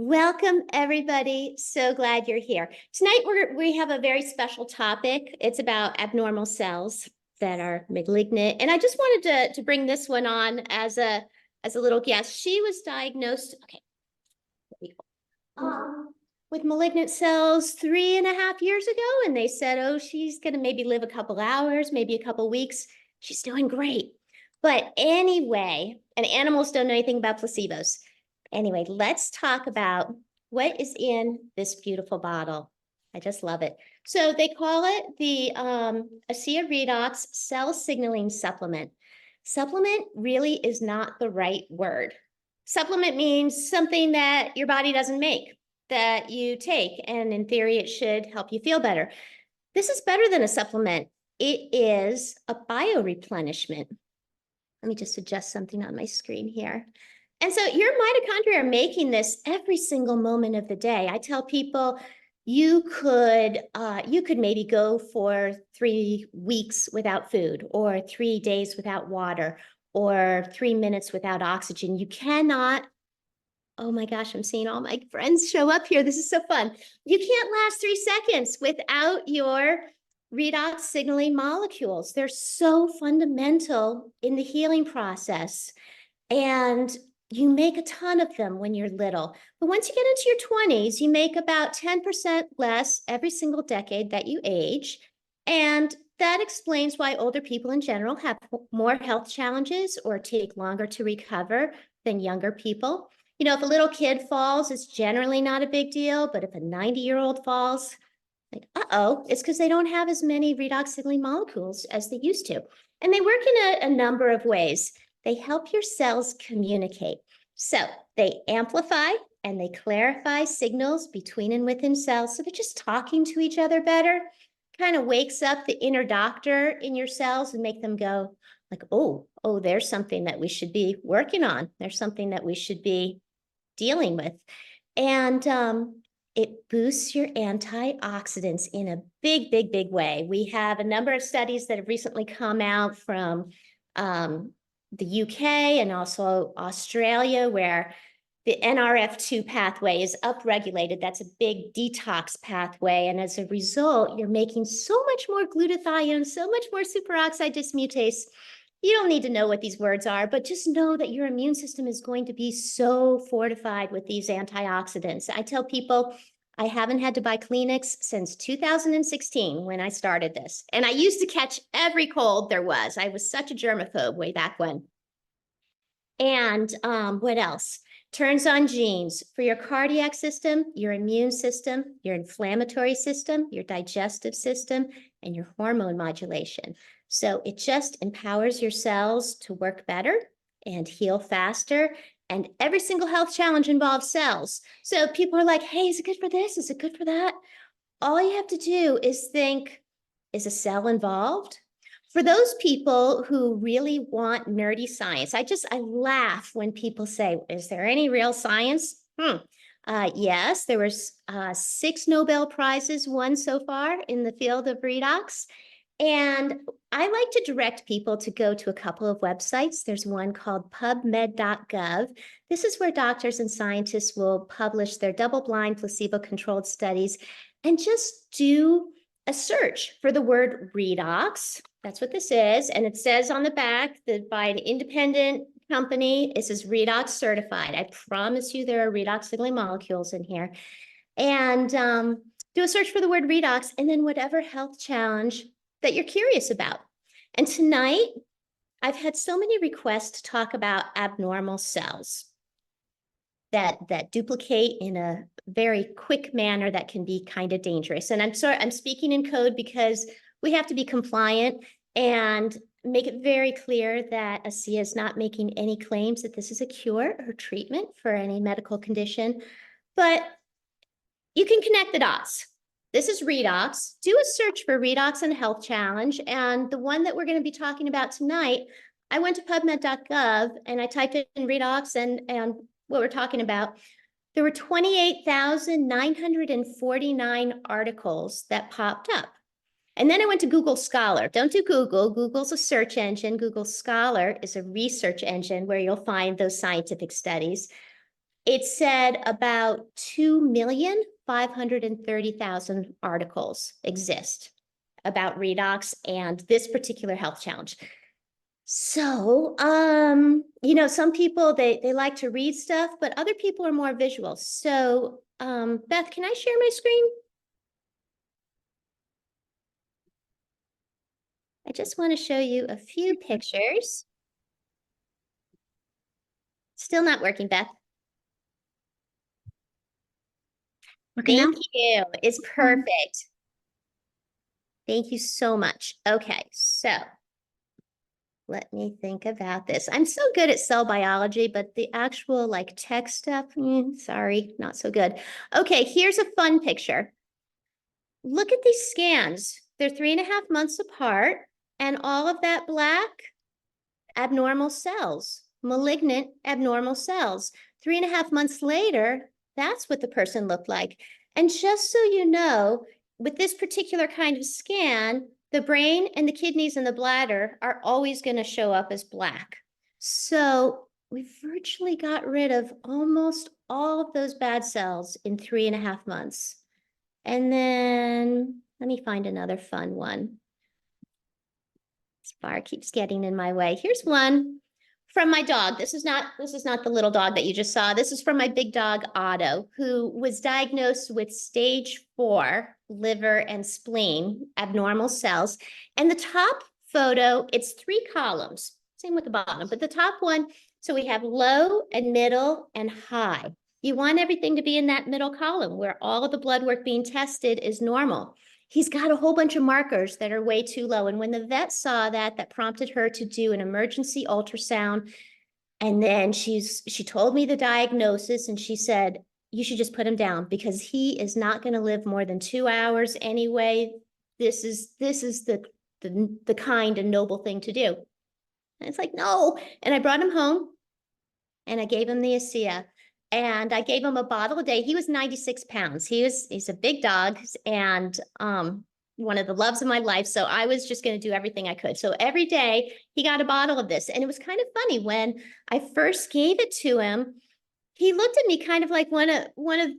Welcome, everybody. So glad you're here. Tonight, we have a very special topic. It's about abnormal cells that are malignant. And I just wanted to bring this one on as a little guest. She was diagnosed, with malignant cells 3.5 years ago. And they said, oh, she's going to maybe live a couple hours, maybe a couple weeks. She's doing great. But anyway, and animals don't know anything about placebos. Anyway, let's talk about what is in this beautiful bottle. I just love it. So they call it the ASEA Redox Cell Signaling Supplement. Supplement really is not the right word. Supplement means something that your body doesn't make, that you take, and in theory, it should help you feel better. This is better than a supplement. It is a bioreplenishment. Let me just adjust something on my screen here. And so your mitochondria are making this every single moment of the day. I tell people you could maybe go for 3 weeks without food, or 3 days without water, or 3 minutes without oxygen. You cannot, oh my gosh, I'm seeing all my friends show up here. This is so fun. You can't last 3 seconds without your redox signaling molecules. They're so fundamental in the healing process. And you make a ton of them when you're little. But once you get into your 20s, you make about 10% less every single decade that you age. And that explains why older people in general have more health challenges or take longer to recover than younger people. You know, if a little kid falls, it's generally not a big deal. But if a 90-year-old falls, like, uh-oh, it's because they don't have as many redox signaling molecules as they used to. And they work in a number of ways. They help your cells communicate. So they amplify and they clarify signals between and within cells. So they're just talking to each other better. Kind of wakes up the inner doctor in your cells and make them go like, oh, there's something that we should be working on. There's something that we should be dealing with. And it boosts your antioxidants in a big, big, big way. We have a number of studies that have recently come out from the UK and also Australia, where the NRF2 pathway is upregulated. That's a big detox pathway. And as a result, you're making so much more glutathione, so much more superoxide dismutase. You don't need to know what these words are, but just know that your immune system is going to be so fortified with these antioxidants. I tell people, I haven't had to buy Kleenex since 2016 when I started this. And I used to catch every cold there was. I was such a germaphobe way back when. And what else? Turns on genes for your cardiac system, your immune system, your inflammatory system, your digestive system, and your hormone modulation. So it just empowers your cells to work better and heal faster. And every single health challenge involves cells. So people are like, hey, is it good for this? Is it good for that? All you have to do is think, is a cell involved? For those people who really want nerdy science, I laugh when people say, is there any real science? Yes, there was 6 Nobel Prizes won so far in the field of redox. And I like to direct people to go to a couple of websites. There's one called pubmed.gov. This is where doctors and scientists will publish their double-blind, placebo-controlled studies and just do a search for the word redox. That's what this is. And it says on the back that by an independent company, it says redox certified. I promise you there are redox signaling molecules in here. And do a search for the word redox and then whatever health challenge that you're curious about. And tonight, I've had so many requests to talk about abnormal cells that duplicate in a very quick manner that can be kind of dangerous. And I'm sorry, I'm speaking in code because we have to be compliant and make it very clear that ASEA is not making any claims that this is a cure or treatment for any medical condition, but you can connect the dots. This is redox. Do a search for redox and health challenge. And the one that we're going to be talking about tonight, I went to pubmed.gov and I typed in redox and what we're talking about. There were 28,949 articles that popped up. And then I went to Google Scholar. Don't do Google. Google's a search engine. Google Scholar is a research engine where you'll find those scientific studies. it said about 2,530,000 articles exist about redox and this particular health challenge. So, you know, some people, they like to read stuff, but other people are more visual. So, Beth, can I share my screen? I just want to show you a few pictures. Still not working, Beth. Thank you. It's perfect. Thank you so much. Okay, so let me think about this. I'm so good at cell biology, but the actual like tech stuff, sorry, not so good. Okay, here's a fun picture. Look at these scans. They're 3.5 months apart, and all of that black, abnormal cells, malignant abnormal cells. 3.5 months later, that's what the person looked like. And just so you know, with this particular kind of scan, the brain and the kidneys and the bladder are always going to show up as black. So we virtually got rid of almost all of those bad cells in 3.5 months. And then let me find another fun one. This bar keeps getting in my way. Here's one from my dog. This is not the little dog that you just saw. This is from my big dog, Otto, who was diagnosed with stage 4 liver and spleen abnormal cells. And the top photo, it's 3 columns, same with the bottom, but the top one, so we have low and middle and high. You want everything to be in that middle column where all of the blood work being tested is normal. He's got a whole bunch of markers that are way too low. And when the vet saw that, that prompted her to do an emergency ultrasound. And then she told me the diagnosis, and she said, you should just put him down because he is not going to live more than 2 hours anyway. This is the kind and noble thing to do. And it's like, no. And I brought him home and I gave him the ASEA. And I gave him a bottle a day. He was 96 pounds. He's a big dog and one of the loves of my life. So I was just going to do everything I could. So every day he got a bottle of this. And it was kind of funny when I first gave it to him, he looked at me kind of like one of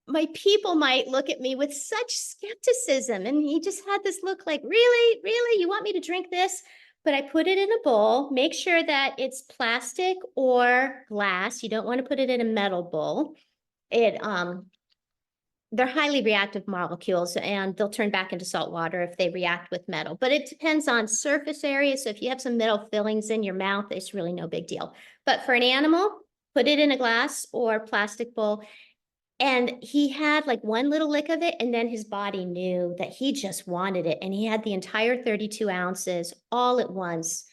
my people might look at me with such skepticism. And he just had this look like, really, really, you want me to drink this? But I put it in a bowl, make sure that it's plastic or glass. You don't want to put it in a metal bowl. They're highly reactive molecules and they'll turn back into salt water if they react with metal, but it depends on surface area. So if you have some metal fillings in your mouth, it's really no big deal. But for an animal, put it in a glass or plastic bowl. And he had like one little lick of it, and then his body knew that he just wanted it. And he had the entire 32 ounces all at once.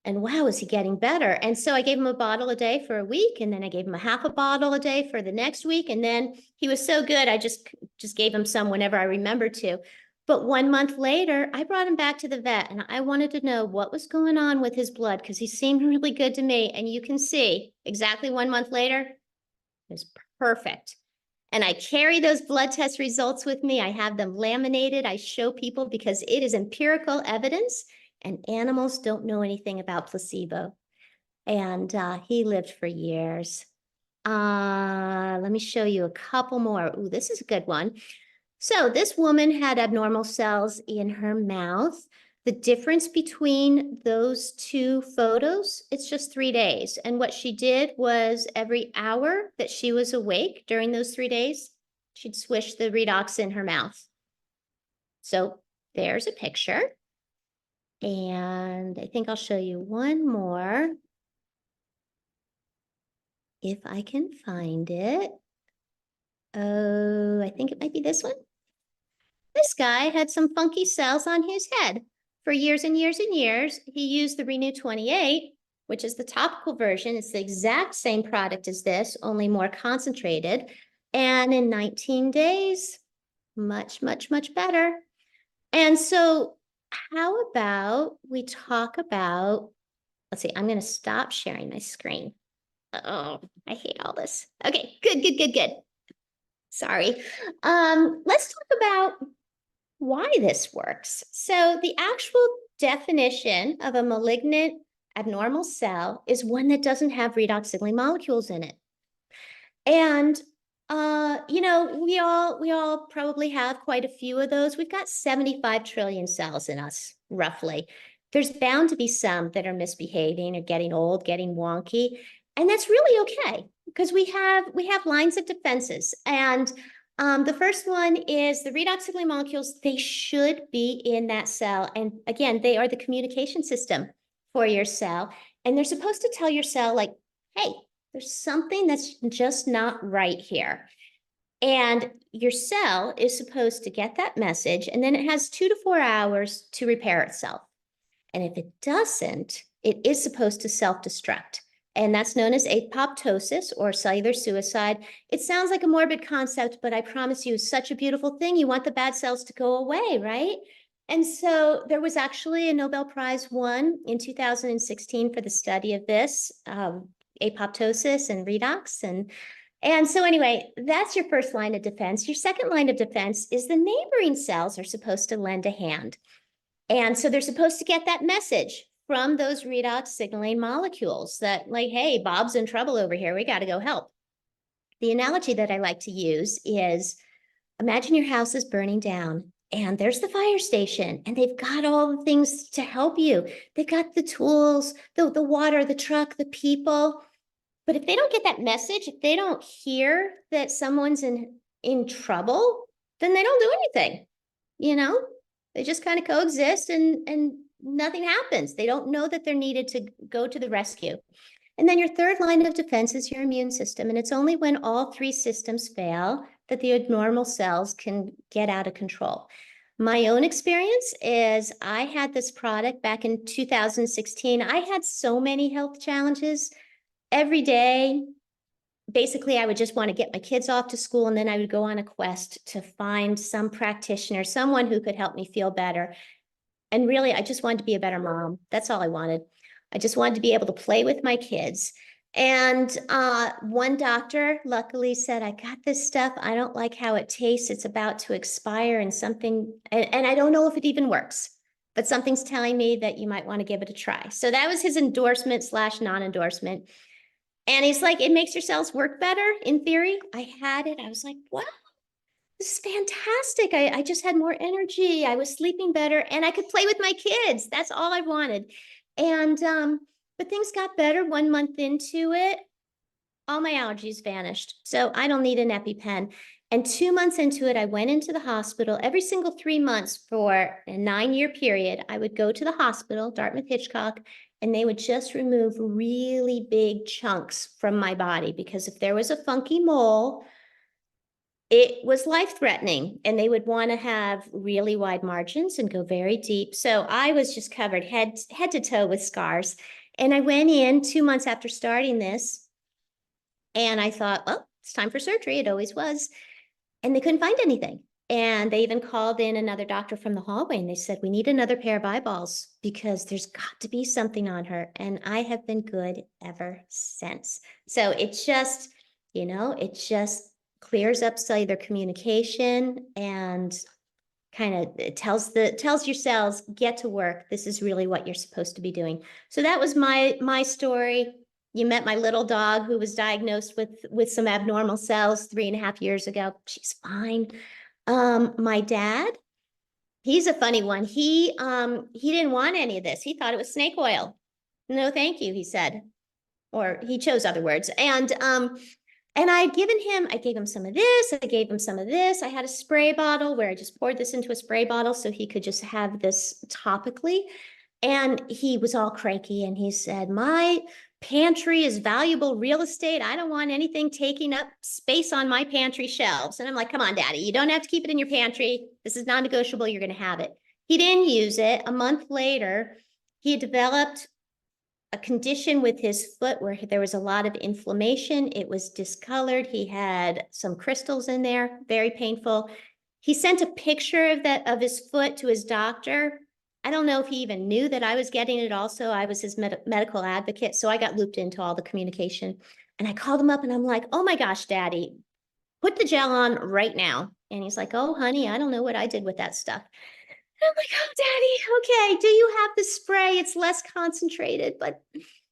And wow, is he getting better? And so I gave him a bottle a day for a week, and then I gave him a half a bottle a day for the next week. And then he was so good, I just gave him some whenever I remembered to. But 1 month later, I brought him back to the vet, and I wanted to know what was going on with his blood because he seemed really good to me. And you can see exactly 1 month later, it was perfect. And I carry those blood test results with me. I have them laminated. I show people because it is empirical evidence and animals don't know anything about placebo. And he lived for years. Let me show you a couple more. Ooh, this is a good one. So this woman had abnormal cells in her mouth. The difference between those 2 photos, it's just 3 days. And what she did was every hour that she was awake during those 3 days, she'd swish the Redox in her mouth. So there's a picture. And I think I'll show you one more if I can find it. Oh, I think it might be this one. This guy had some funky cells on his head. For years and years and years, he used the Renew 28, which is the topical version. It's the exact same product as this, only more concentrated. And in 19 days, much, much, much better. And so how about we talk about, let's see, I'm going to stop sharing my screen. Oh, I hate all this. Okay, good. Sorry. Let's talk about why this works. So the actual definition of a malignant abnormal cell is one that doesn't have redox signaling molecules in it. And we all probably have quite a few of those. We've got 75 trillion cells in us, roughly. There's bound to be some that are misbehaving or getting old, getting wonky. And that's really okay because we have lines of defenses. And the first one is the redox signaling molecules. They should be in that cell. And again, they are the communication system for your cell. And they're supposed to tell your cell, like, hey, there's something that's just not right here. And your cell is supposed to get that message, and then it has 2 to 4 hours to repair itself. And if it doesn't, it is supposed to self-destruct. And that's known as apoptosis or cellular suicide. It sounds like a morbid concept, but I promise you, it's such a beautiful thing. You want the bad cells to go away, right? And so there was actually a Nobel Prize won in 2016 for the study of this, apoptosis and redox. And so anyway, that's your first line of defense. Your second line of defense is the neighboring cells are supposed to lend a hand. And so they're supposed to get that message from those redox signaling molecules that, like, hey, Bob's in trouble over here. We got to go help. The analogy that I like to use is, imagine your house is burning down and there's the fire station and they've got all the things to help you. They've got the tools, the water, the truck, the people. But if they don't get that message, if they don't hear that someone's in trouble, then they don't do anything. You know, they just kind of coexist and nothing happens. They don't know that they're needed to go to the rescue. And then your third line of defense is your immune system. And it's only when all three systems fail that the abnormal cells can get out of control. My own experience is I had this product back in 2016. I had so many health challenges every day. Basically, I would just want to get my kids off to school, and then I would go on a quest to find some practitioner, someone who could help me feel better. And really, I just wanted to be a better mom. That's all I wanted. I just wanted to be able to play with my kids. And one doctor luckily said, I got this stuff. I don't like how it tastes. It's about to expire and something, and I don't know if it even works, but something's telling me that you might want to give it a try. So that was his endorsement / non-endorsement. And he's like, it makes your cells work better in theory. I had it. I was like, wow, this is fantastic. I just had more energy. I was sleeping better and I could play with my kids. That's all I wanted. And, but things got better 1 month into it. All my allergies vanished. So I don't need an EpiPen. And 2 months into it, I went into the hospital every single 3 months for a 9-year period. I would go to the hospital, Dartmouth Hitchcock, and they would just remove really big chunks from my body because if there was a funky mole, it was life-threatening and they would want to have really wide margins and go very deep. So I was just covered head to toe with scars. And I went in 2 months after starting this and I thought, well, it's time for surgery. It always was. And they couldn't find anything. And they even called in another doctor from the hallway and they said, we need another pair of eyeballs because there's got to be something on her. And I have been good ever since. So it just, it just clears up cellular communication and kind of tells your cells, get to work. This is really what you're supposed to be doing. So that was my story. You met my little dog who was diagnosed with some abnormal cells 3.5 years ago. She's fine. My dad, he's a funny one. He didn't want any of this. He thought it was snake oil. No, thank you, he said, or he chose other words. And I gave him some of this. I gave him some of this. I had a spray bottle where I just poured this into a spray bottle so he could just have this topically. And he was all cranky and he said, my pantry is valuable real estate. I don't want anything taking up space on my pantry shelves. And I'm like, come on, Daddy, you don't have to keep it in your pantry. This is non-negotiable. You're going to have it. He didn't use it. A month later, he had developed a condition with his foot where there was a lot of inflammation. It was discolored. He had some crystals in there, very painful. He sent a picture of his foot to his doctor. I don't know if he even knew that I was getting it also. I was his medical advocate, so I got looped into all the communication. And I called him up and I'm like, oh my gosh, Daddy, put the gel on right now. And he's like, oh, honey, I don't know what I did with that stuff. And I'm like, oh, Daddy, okay, do you have the spray? It's less concentrated, but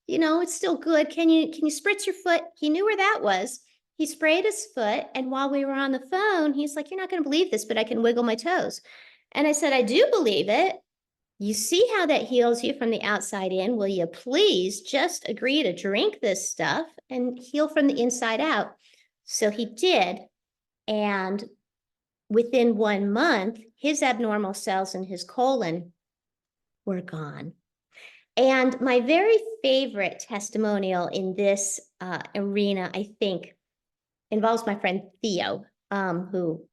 it's still good. Can you spritz your foot? He knew where that was. he sprayed his foot. And while we were on the phone, he's like, you're not going to believe this, but I can wiggle my toes. And I said, I do believe it. You see how that heals you from the outside in. Will you please just agree to drink this stuff and heal from the inside out? So he did. And within 1 month, his abnormal cells in his colon were gone. And my very favorite testimonial in this arena, I think, involves my friend Theo, who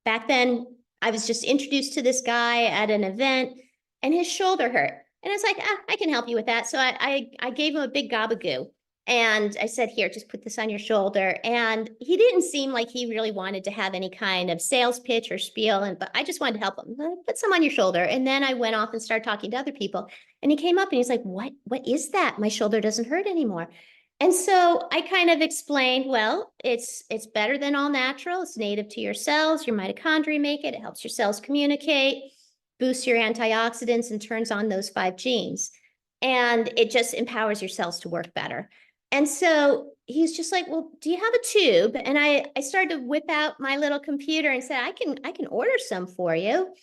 back then I was just introduced to this guy at an event and his shoulder hurt. And it's like, I can help you with that. So I gave him a big gabagoo. And I said, here, just put this on your shoulder. And he didn't seem like he really wanted to have any kind of sales pitch or spiel. But I just wanted to help him. Put some on your shoulder. And then I went off and started talking to other people. And he came up and he's like, what is that? My shoulder doesn't hurt anymore. And so I kind of explained, well, it's better than all natural. It's native to your cells. Your mitochondria make it. It helps your cells communicate, boosts your antioxidants, and turns on those 5 genes. And it just empowers your cells to work better. And so he's just like, well, do you have a tube? And I started to whip out my little computer and said, I can order some for you.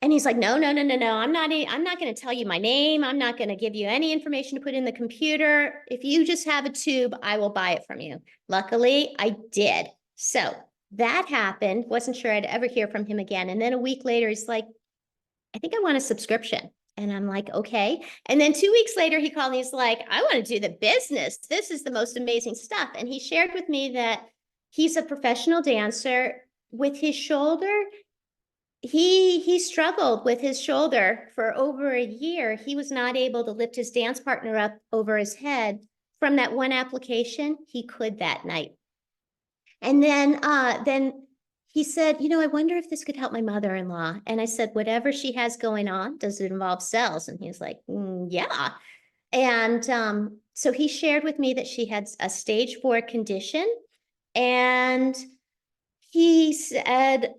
And he's like, no, I'm not going to tell you my name. I'm not going to give you any information to put in the computer. If you just have a tube, I will buy it from you. Luckily, I did. So that happened. Wasn't sure I'd ever hear from him again. And then a week later, he's like, I think I want a subscription. And I'm like, okay. And then 2 weeks later, he called me. He's like, I want to do the business. This is the most amazing stuff. And he shared with me that he's a professional dancer. With his shoulder, he struggled with his shoulder for over a year. He was not able to lift his dance partner up over his head. From that one application, he could that night. And then he said, I wonder if this could help my mother-in-law. And I said, whatever she has going on, does it involve cells? And he's like, yeah. And so he shared with me that she had a stage 4 condition. And he said,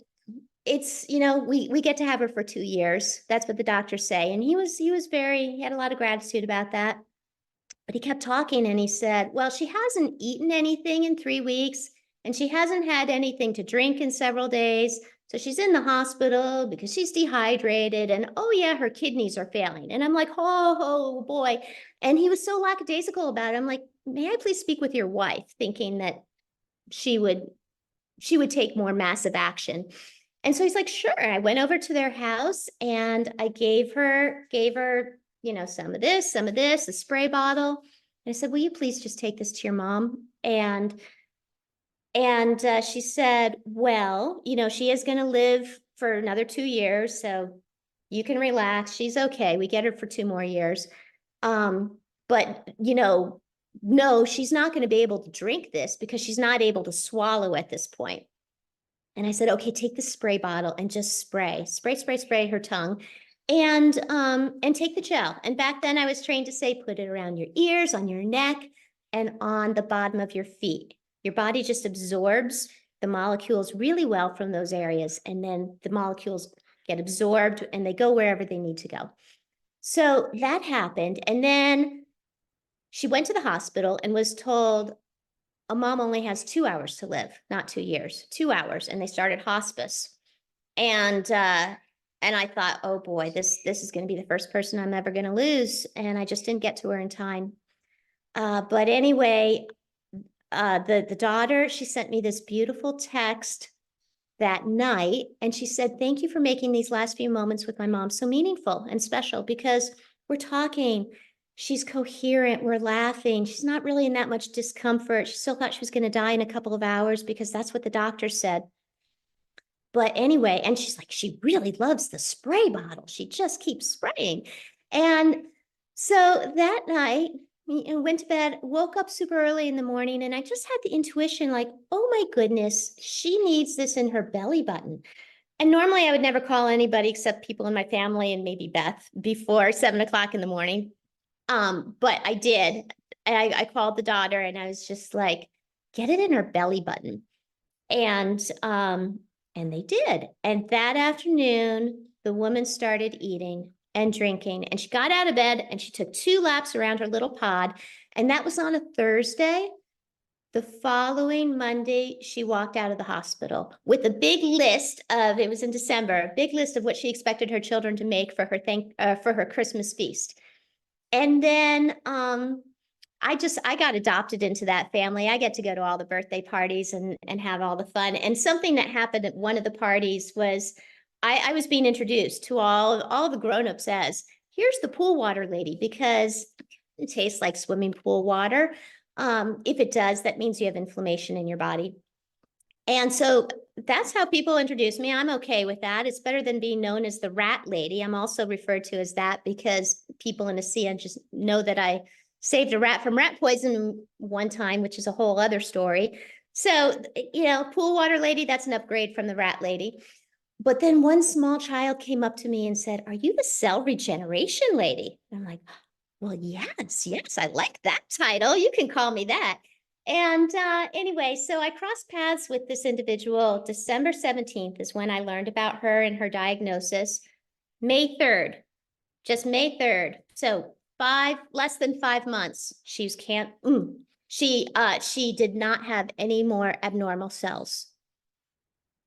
it's, we get to have her for 2 years. That's what the doctors say. And he had a lot of gratitude about that. But he kept talking and he said, well, she hasn't eaten anything in 3 weeks and she hasn't had anything to drink in several days. So she's in the hospital because she's dehydrated and, oh yeah, her kidneys are failing. And I'm like, oh boy. And he was so lackadaisical about it. I'm like, may I please speak with your wife, thinking that she would take more massive action. And so he's like, sure. I went over to their house and I gave her, some of this, a spray bottle. And I said, will you please just take this to your mom? And she said, well, she is going to live for another 2 years. So you can relax. She's okay. We get her for 2 more years. But, no, she's not going to be able to drink this because she's not able to swallow at this point. And I said, okay, take the spray bottle and just spray her tongue and take the gel. And back then I was trained to say, put it around your ears, on your neck, and on the bottom of your feet. Your body just absorbs the molecules really well from those areas. And then the molecules get absorbed and they go wherever they need to go. So that happened. And then she went to the hospital and was told, a mom only has 2 hours to live, not 2 years, 2 hours. And they started hospice. And I thought, oh boy, this is going to be the first person I'm ever going to lose. And I just didn't get to her in time. But anyway, the daughter, she sent me this beautiful text that night. And she said, thank you for making these last few moments with my mom so meaningful and special, because we're talking. She's coherent. We're laughing. She's not really in that much discomfort. She still thought she was going to die in a couple of hours because that's what the doctor said. But anyway, and she's like, she really loves the spray bottle. She just keeps spraying. And so that night, went to bed, woke up super early in the morning, and I just had the intuition like, oh my goodness, she needs this in her belly button. And normally I would never call anybody except people in my family and maybe Beth before 7 o'clock in the morning. But I did. I called the daughter and I was just like, get it in her belly button. And they did. And that afternoon, the woman started eating and drinking, and she got out of bed and she took 2 laps around her little pod. And that was on a Thursday. The following Monday, she walked out of the hospital with a big list of, it was in December, a big list of what she expected her children to make for her Christmas feast. And then I got adopted into that family. I get to go to all the birthday parties and have all the fun. And something that happened at one of the parties was I was being introduced to all the grown-ups as, here's the pool water lady, because it tastes like swimming pool water. If it does, that means you have inflammation in your body. And so that's how people introduce me. I'm okay with that. It's better than being known as the rat lady. I'm also referred to as that because people in ASEA just know that I saved a rat from rat poison one time, which is a whole other story. So, pool water lady, that's an upgrade from the rat lady. But then one small child came up to me and said, "Are you the cell regeneration lady?" And I'm like, well, yes, I like that title. You can call me that. And anyway, so I crossed paths with this individual. December 17th is when I learned about her and her diagnosis. May 3rd, just May 3rd. So less than 5 months. She did not have any more abnormal cells.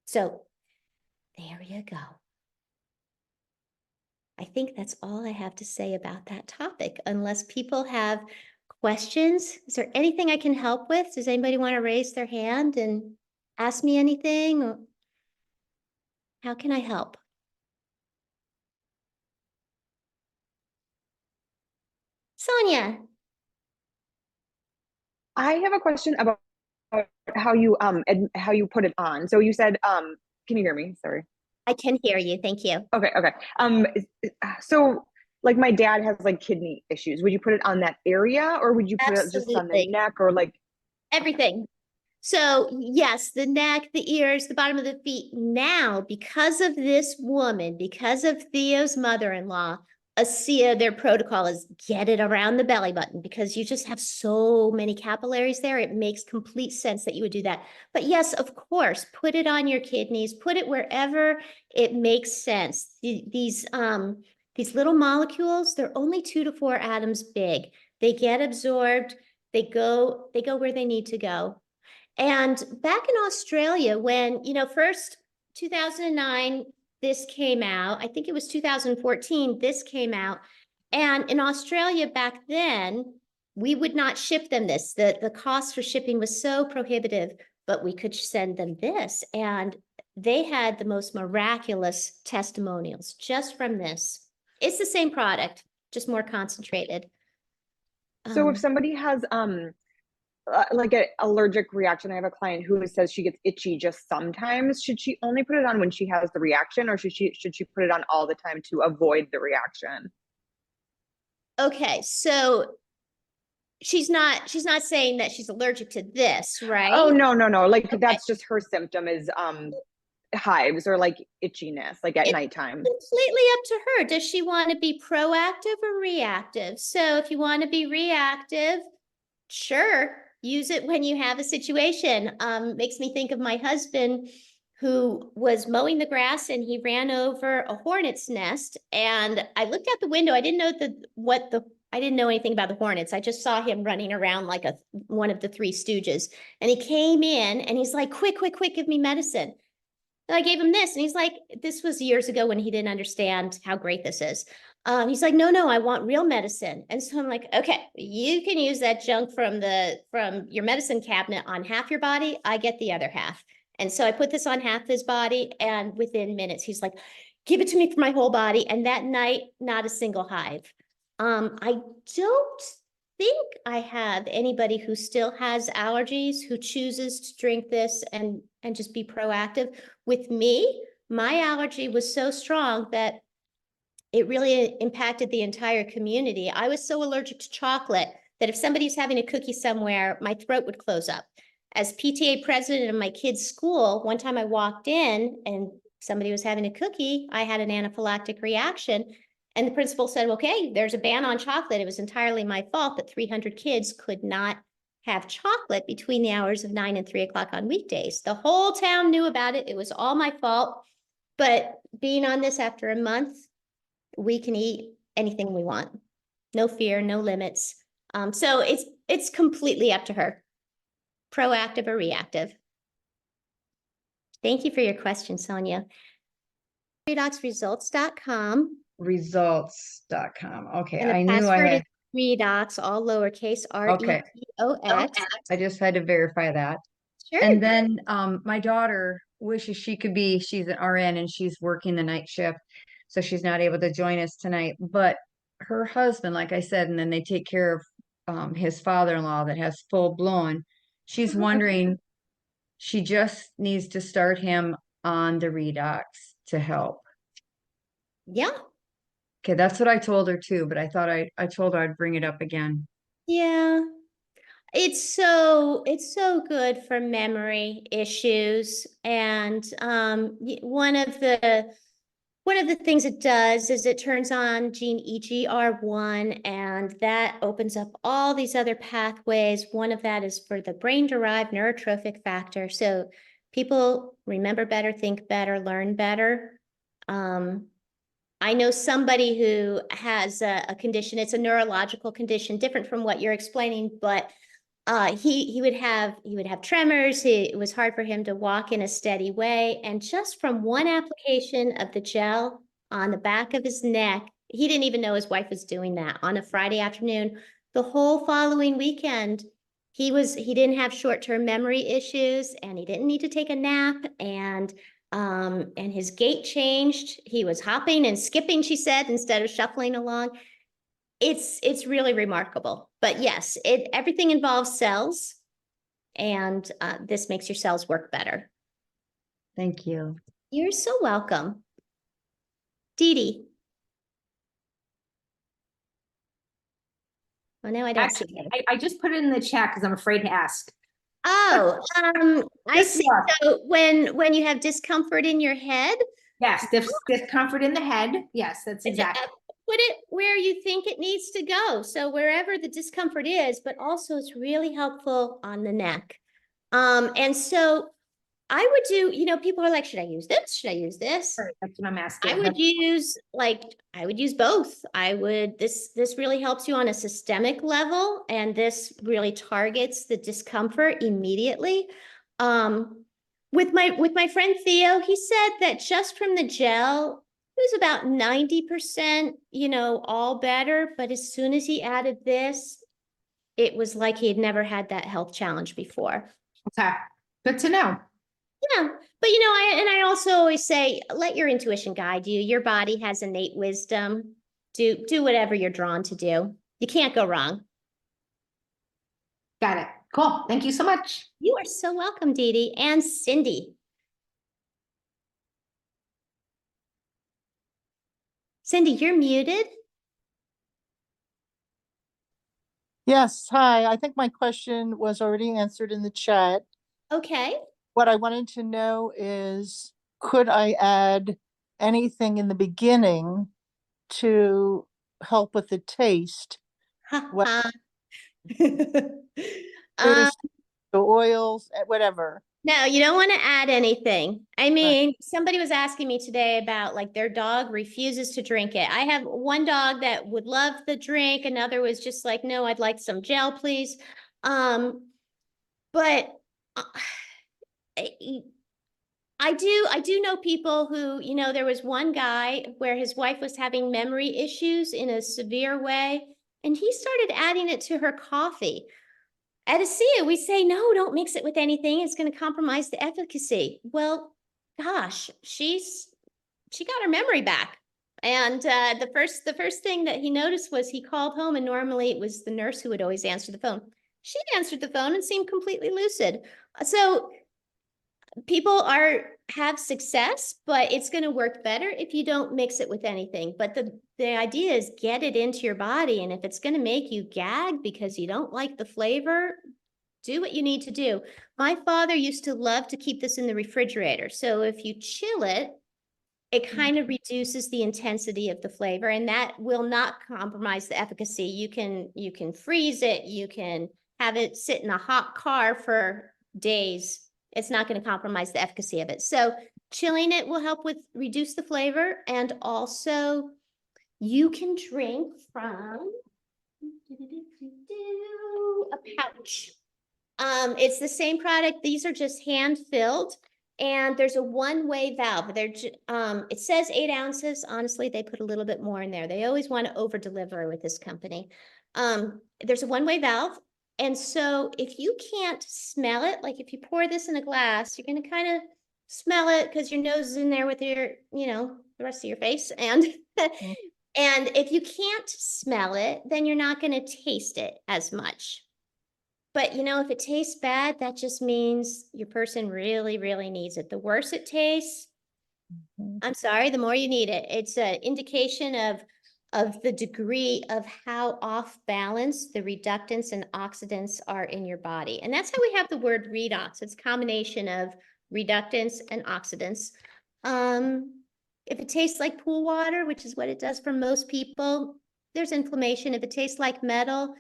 So there you go. I think that's all I have to say about that topic, unless people have questions. Is there anything I can help with? Does anybody want to raise their hand and ask me anything? Or how can I help? Sonia. I have a question about how you put it on. So you said can you hear me? Sorry. I can hear you. Thank you. Okay. So like my dad has like kidney issues. Would you put it on that area or would you put it just on the Absolutely. neck or like okay. Everything. So yes, the neck, the ears, the bottom of the feet. Now, because of this woman, because of Theo's mother-in-law, ASEA, their protocol is get it around the belly button because you just have so many capillaries there. It makes complete sense that you would do that. But yes, of course, put it on your kidneys, put it wherever it makes sense. These little molecules, they're only 2 to 4 atoms big. They get absorbed, they go where they need to go. And back in Australia, when, first 2009, this came out, I think it was 2014, this came out. And in Australia back then, we would not ship them this. The cost for shipping was so prohibitive, but we could send them this. And they had the most miraculous testimonials just from this. It's the same product, just more concentrated. So if somebody has like an allergic reaction, I have a client who says she gets itchy just sometimes. Should she only put it on when she has the reaction or should she put it on all the time to avoid the reaction? Okay, so she's not saying that she's allergic to this, right? Oh no. Like Okay. that's just her symptom is hives or like itchiness like at It's nighttime. completely up to her. Does she want to be proactive or reactive? So if you want to be reactive, sure, use it when you have a situation. Makes me think of my husband who was mowing the grass and he ran over a hornet's nest. And I looked out the window. I didn't know I didn't know anything about the hornets. I just saw him running around like one of the Three Stooges. And he came in and he's like, quick, give me medicine. And I gave him this. And he's like, this was years ago when he didn't understand how great this is. He's like, no, I want real medicine. And so I'm like, okay, you can use that junk from your medicine cabinet on half your body. I get the other half. And so I put this on half his body. And within minutes, he's like, give it to me for my whole body. And that night, not a single hive. I don't think I have anybody who still has allergies who chooses to drink this and just be proactive. With me, my allergy was so strong that it really impacted the entire community. I was so allergic to chocolate that if somebody's having a cookie somewhere, my throat would close up. As PTA president of my kids' school, one time I walked in and somebody was having a cookie, I had an anaphylactic reaction. And the principal said, okay, there's a ban on chocolate. It was entirely my fault that 300 kids could not have chocolate between the hours of 9 and 3 o'clock on weekdays. The whole town knew about it. It was all my fault. But being on this after a month, we can eat anything we want. No fear, no limits. So it's completely up to her. proactive or reactive. Thank you for your question, Sonia. Redoxresults.com. Results.com. Okay, And the I knew I password had. is Redox, all lowercase, Okay. REDOX. I just had to verify that. Sure. And then my daughter wishes she could be, she's an RN and she's working the night shift, so she's not able to join us tonight. But her husband, like I said, and then they take care of his father-in-law that has full blown. She's wondering, she just needs to start him on the Redox to help. Yeah. Okay, that's what I told her too, but I thought I told her I'd bring it up again. Yeah. It's so good for memory issues. And one of the things it does is it turns on gene EGR1, and that opens up all these other pathways. One of that is for the brain-derived neurotrophic factor. So people remember better, think better, learn better. I know somebody who has a condition. It's a neurological condition, different from what you're explaining, but he would have tremors. It was hard for him to walk in a steady way. And just from one application of the gel on the back of his neck, he didn't even know his wife was doing that on a Friday afternoon. The whole following weekend, he didn't have short-term memory issues, and he didn't need to take a nap, and his gait changed. He was hopping and skipping, she said, instead of shuffling along. It's really remarkable. But yes, everything involves cells, and this makes your cells work better. Thank you. You're so welcome. Dee Dee. Oh, no, I don't see it. I just put it in the chat because I'm afraid to ask. Oh, I see. So when you have discomfort in your head? Yes, discomfort in the head. Yes, that's exactly. Put it where you think it needs to go. So wherever the discomfort is, but also it's really helpful on the neck. And so I would do, people are like, should I use this? Should I use this? Right, that's what I'm asking. I would use both. This really helps you on a systemic level, and this really targets the discomfort immediately. With my friend Theo, he said that just from the gel, it was about 90%, all better. But as soon as he added this, it was like he had never had that health challenge before. Okay, good to know. Yeah, but I also always say, let your intuition guide you. Your body has innate wisdom. Do whatever you're drawn to do. You can't go wrong. Got it. Cool. Thank you so much. You are so welcome, Dee Dee and Cindy. Cindy, you're muted. Yes, hi. I think my question was already answered in the chat. Okay. What I wanted to know is, could I add anything in the beginning to help with the taste? Ha The oils, whatever. No, you don't want to add anything. I mean, somebody was asking me today about like their dog refuses to drink it. I have one dog that would love the drink. Another was just like, no, I'd like some gel, please. But I do know people who, there was one guy where his wife was having memory issues in a severe way, and he started adding it to her coffee. At ASEA, we say, no, don't mix it with anything. It's going to compromise the efficacy. Well, gosh, she got her memory back. And the first thing that he noticed was he called home, and normally it was the nurse who would always answer the phone. She answered the phone and seemed completely lucid. So people have success, but it's going to work better if you don't mix it with anything. But the idea is get it into your body. And if it's going to make you gag because you don't like the flavor, do what you need to do. My father used to love to keep this in the refrigerator. So if you chill it, it kind of reduces the intensity of the flavor, and that will not compromise the efficacy. You can freeze it. You can have it sit in a hot car for days. It's not going to compromise the efficacy of it. So chilling it will help reduce the flavor. And also you can drink from a pouch. It's the same product. These are just hand filled. And there's a one-way valve. It says 8 ounces. Honestly, they put a little bit more in there. They always want to over deliver with this company. There's a one-way valve. And so if you can't smell it, like if you pour this in a glass, you're going to kind of smell it because your nose is in there with your, the rest of your face. And, and if you can't smell it, then you're not going to taste it as much. But if it tastes bad, that just means your person really, really needs it. The worse it tastes, I'm sorry, the more you need it. It's an indication of the degree of how off balance the reductants and oxidants are in your body. And that's how we have the word redox. It's a combination of reductants and oxidants. If it tastes like pool water, which is what it does for most people, there's inflammation. If it tastes like metal,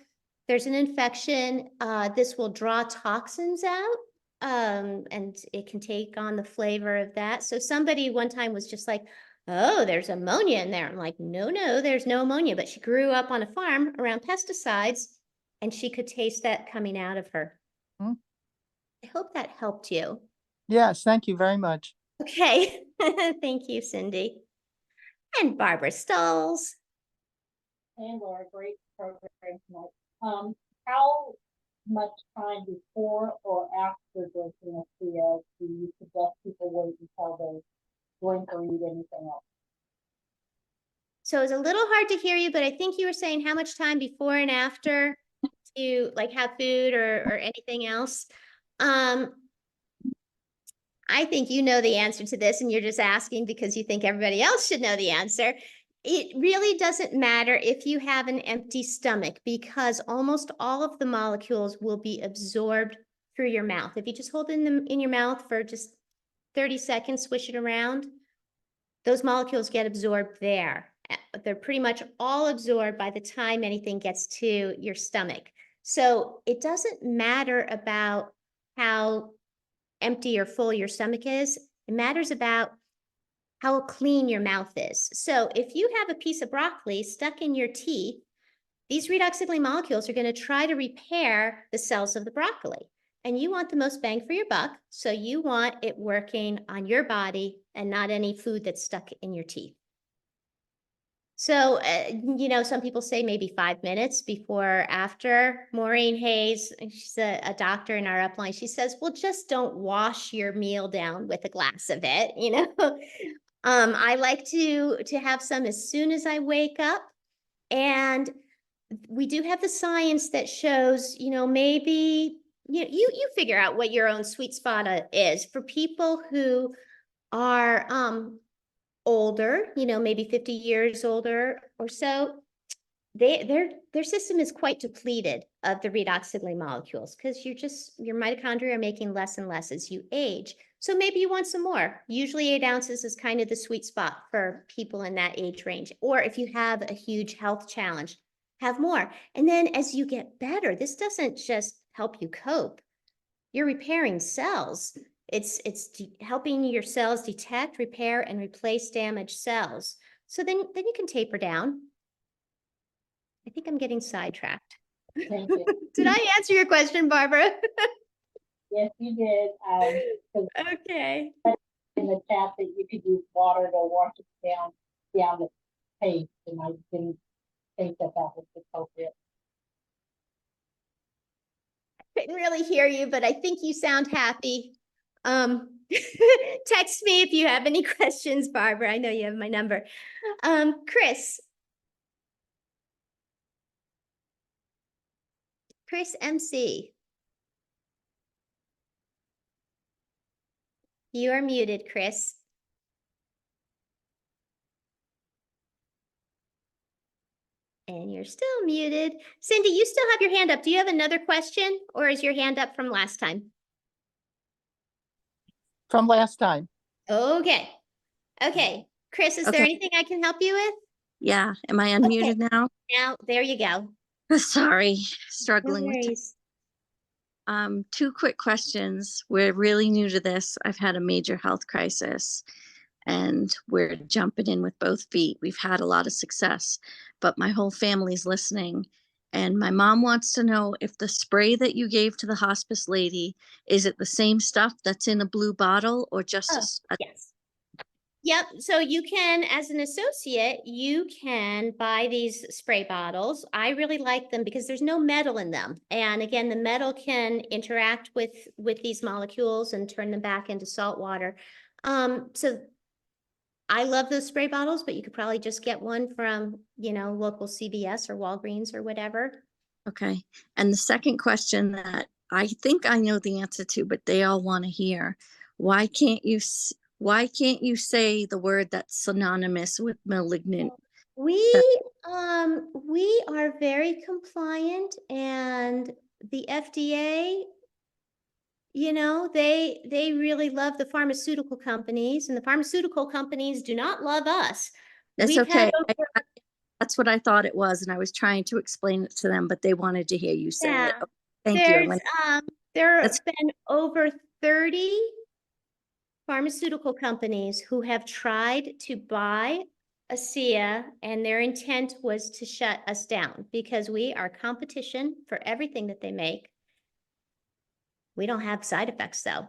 there's an infection. This will draw toxins out, and it can take on the flavor of that. So somebody one time was just like, oh, there's ammonia in there. I'm like, no, there's no ammonia. But she grew up on a farm around pesticides, and she could taste that coming out of her. I hope that helped you. Yes, thank you very much. Okay. Thank you, Cindy. And Barbara Stolz. And Laura, great program tonight. How much time before or after drinking ASEA do you suggest people wait until they drink or eat anything else? So it's a little hard to hear you, but I think you were saying how much time before and after to like have food or anything else. I think you know the answer to this and you're just asking because you think everybody else should know the answer. It really doesn't matter if you have an empty stomach because almost all of the molecules will be absorbed through your mouth. If you just hold them in your mouth for just 30 seconds, swish it around, those molecules get absorbed there. They're pretty much all absorbed by the time anything gets to your stomach. So it doesn't matter about how empty or full your stomach is. It matters about how clean your mouth is. So if you have a piece of broccoli stuck in your teeth, these redoxyl molecules are going to try to repair the cells of the broccoli. And you want the most bang for your buck. So you want it working on your body and not any food that's stuck in your teeth. So, some people say maybe 5 minutes before or after. Maureen Hayes, she's a doctor in our upline. She says, well, just don't wash your meal down with a glass of it, I like to have some as soon as I wake up. And we do have the science that shows, maybe you figure out what your own sweet spot is for people who are older, maybe 50 years older or so. Their system is quite depleted of the redoxyl molecules because your mitochondria are making less and less as you age. So maybe you want some more. Usually 8 ounces is kind of the sweet spot for people in that age range. Or if you have a huge health challenge, have more. And then as you get better, this doesn't just help you cope. You're repairing cells. It's helping your cells detect, repair, and replace damaged cells. So then you can taper down. I think I'm getting sidetracked. Thank you. Did I answer your question, Barbara? Yes, you did. Okay. In the chat that you could use water to wash it down the paste, and I didn't think that was appropriate. I couldn't really hear you, but I think you sound happy. Text me if you have any questions, Barbara. I know you have my number. Chris MC. You are muted, Chris. And you're still muted. Cindy, you still have your hand up. Do you have another question or is your hand up from last time? From last time. Okay. Chris, is there anything I can help you with? Yeah. Am I unmuted now? Now, there you go. Sorry, No struggling with worries. 2 quick questions. We're really new to this. I've had a major health crisis and we're jumping in with both feet. We've had a lot of success, but my whole family's listening And my mom wants to know if the spray that you gave to the hospice lady, is it the same stuff that's in a blue bottle or just Oh, yes. Yep. So you can, as an associate, you can buy these spray bottles. I really like them because there's no metal in them. And again, the metal can interact with these molecules and turn them back into salt water. So I love those spray bottles, but you could probably just get one from, local CVS or Walgreens or whatever. Okay. And the second question that I think I know the answer to, but they all want to hear, why can't you say the word that's synonymous with malignant? We are very compliant, and the FDA, they really love the pharmaceutical companies, and the pharmaceutical companies do not love us. That's We've had okay. That's what I thought it was, and I was trying to explain it to them, but they wanted to hear you say it. Yeah. Okay, thank you. There That's- have been over 30 pharmaceutical companies who have tried to buy ASEA, and their intent was to shut us down because we are competition for everything that they make. We don't have side effects though,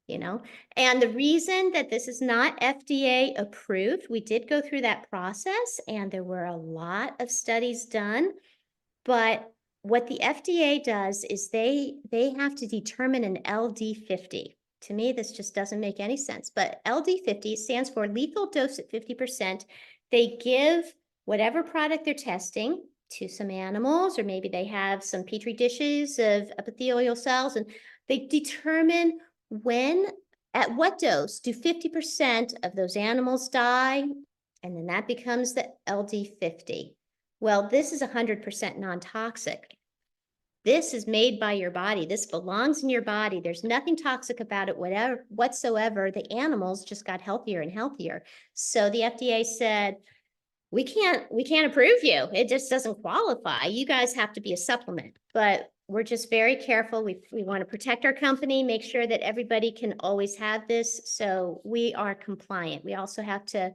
and the reason that this is not FDA approved, we did go through that process and there were a lot of studies done, but what the FDA does is they have to determine an LD50. To me, this just doesn't make any sense, but LD50 stands for lethal dose at 50%. They give whatever product they're testing to some animals, or maybe they have some petri dishes of epithelial cells, and they determine at what dose do 50% of those animals die, and then that becomes the LD50. Well, this is 100% non-toxic. This is made by your body. This belongs in your body. There's nothing toxic about it whatsoever. The animals just got healthier and healthier. So the FDA said, we can't approve you. It just doesn't qualify. You guys have to be a supplement. But we're just very careful. We want to protect our company, make sure that everybody can always have this. So we are compliant. We also have to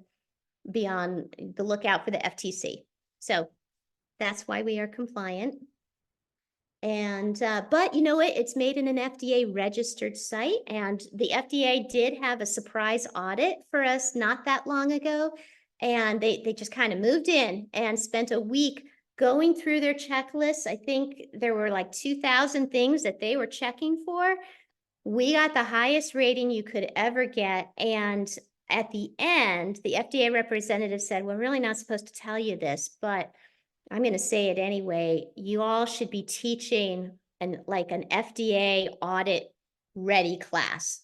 be on the lookout for the FTC. So that's why we are compliant. And, but you know what? It's made in an FDA registered site, and the FDA did have a surprise audit for us not that long ago. And they just kind of moved in and spent a week going through their checklists. I think there were like 2,000 things that they were checking for. We got the highest rating you could ever get. And at the end, the FDA representative said, we're really not supposed to tell you this, but I'm going to say it anyway. You all should be teaching an FDA audit ready class.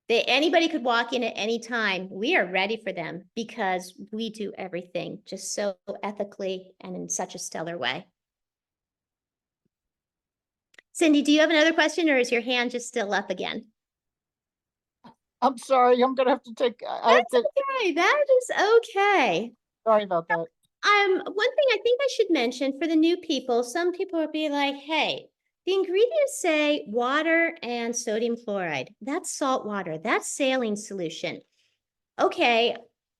Anybody could walk in at any time. We are ready for them because we do everything just so ethically and in such a stellar way. Cindy, do you have another question, or is your hand just still up again? I'm sorry, I'm gonna have to take. Okay, that is okay. Sorry about that. One thing I think I should mention for the new people, some people will be like, hey, the ingredients say water and sodium chloride. That's salt water. That's saline solution. Okay,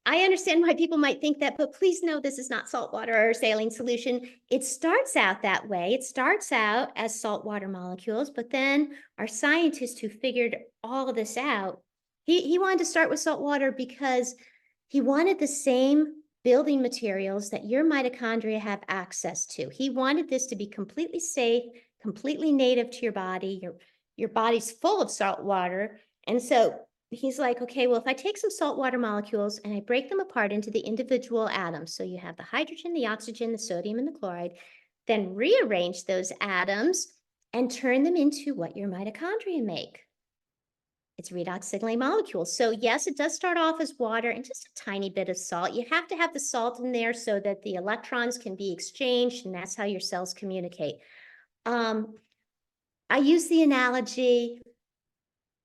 I understand why people might think that, but please know this is not salt water or saline solution. It starts out that way. It starts out as saltwater molecules, but then our scientist who figured all of this out, he wanted to start with salt water because he wanted the same building materials that your mitochondria have access to. He wanted this to be completely safe, completely native to your body. Your body's full of salt water. And so he's like, okay, well, if I take some saltwater molecules and I break them apart into the individual atoms, so you have the hydrogen, the oxygen, the sodium, and the chloride, then rearrange those atoms and turn them into what your mitochondria make. It's redox signaling molecules. So yes, it does start off as water and just a tiny bit of salt. You have to have the salt in there so that the electrons can be exchanged, and that's how your cells communicate. I use the analogy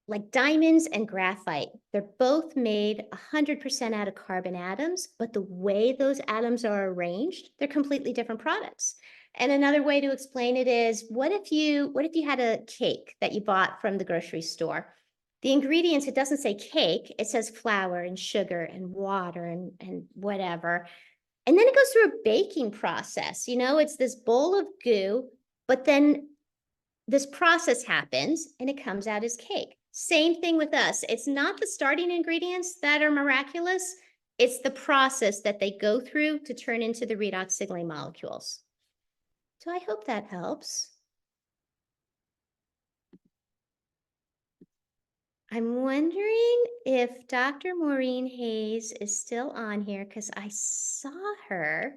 like diamonds and graphite. They're both made 100% out of carbon atoms, but the way those atoms are arranged, they're completely different products. And another way to explain it is, what if you had a cake that you bought from the grocery store? The ingredients, it doesn't say cake, it says flour and sugar and water and whatever. And then it goes through a baking process. You know, it's this bowl of goo, but then this process happens and it comes out as cake. Same thing with us. It's not the starting ingredients that are miraculous. It's the process that they go through to turn into the redox signaling molecules. So I hope that helps. I'm wondering if Dr. Maureen Hayes is still on here because I saw her.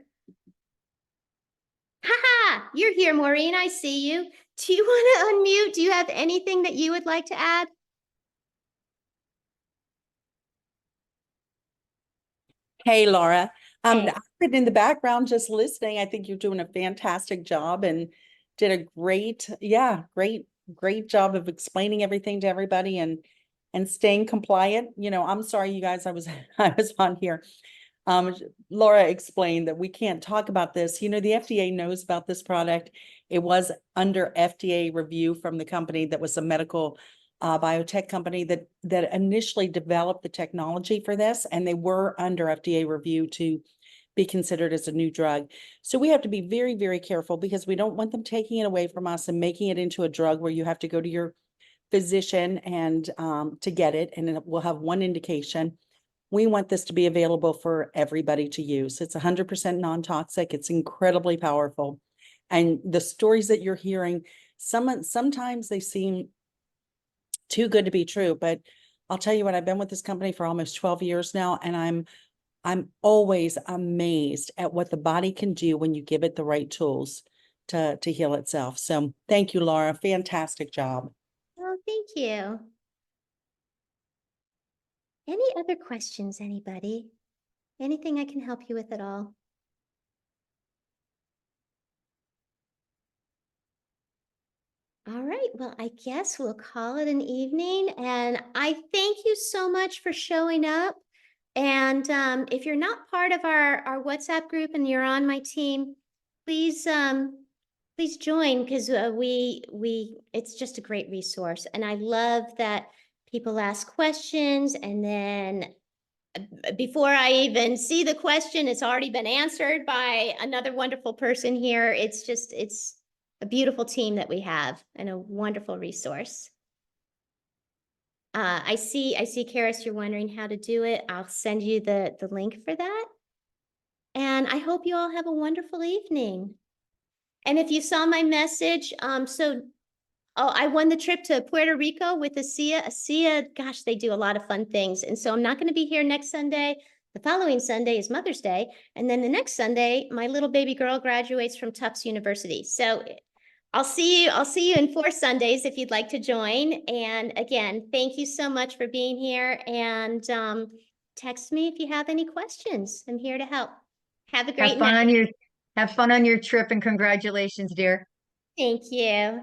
Haha, you're here, Maureen. I see you. Do you want to unmute? Do you have anything that you would like to add? Hey, Laura. Hey. I've been in the background just listening. I think you're doing a fantastic job and did a great job of explaining everything to everybody and staying compliant. You know, I'm sorry, you guys, I was on here. Laura explained that we can't talk about this. You know, the FDA knows about this product. It was under FDA review from the company that was a medical biotech company that initially developed the technology for this, and they were under FDA review to be considered as a new drug. So we have to be very, very careful because we don't want them taking it away from us and making it into a drug where you have to go to your physician and to get it, and it will have one indication. We want this to be available for everybody to use. It's 100% non-toxic. It's incredibly powerful. And the stories that you're hearing, sometimes they seem too good to be true, but I'll tell you what, I've been with this company for almost 12 years now, and I'm always amazed at what the body can do when you give it the right tools to heal itself. So thank you, Laura. Fantastic job. Oh, thank you. Any other questions, anybody? Anything I can help you with at all? All right, well, I guess we'll call it an evening, and I thank you so much for showing up. And if you're not part of our WhatsApp group and you're on my team, please please join, because it's just a great resource. And I love that people ask questions, and then before I even see the question, it's already been answered by another wonderful person here. It's a beautiful team that we have and a wonderful resource. I see, Karis, you're wondering how to do it. I'll send you the link for that. And I hope you all have a wonderful evening. And if you saw my message, I won the trip to Puerto Rico with ASEA. ASEA, gosh, they do a lot of fun things. And so I'm not going to be here next Sunday. The following Sunday is Mother's Day. And then the next Sunday, my little baby girl graduates from Tufts University. So I'll see you in 4 Sundays if you'd like to join. And again, thank you so much for being here. And text me if you have any questions. I'm here to help. Have a great night. Have fun on your trip, and congratulations, dear. Thank you.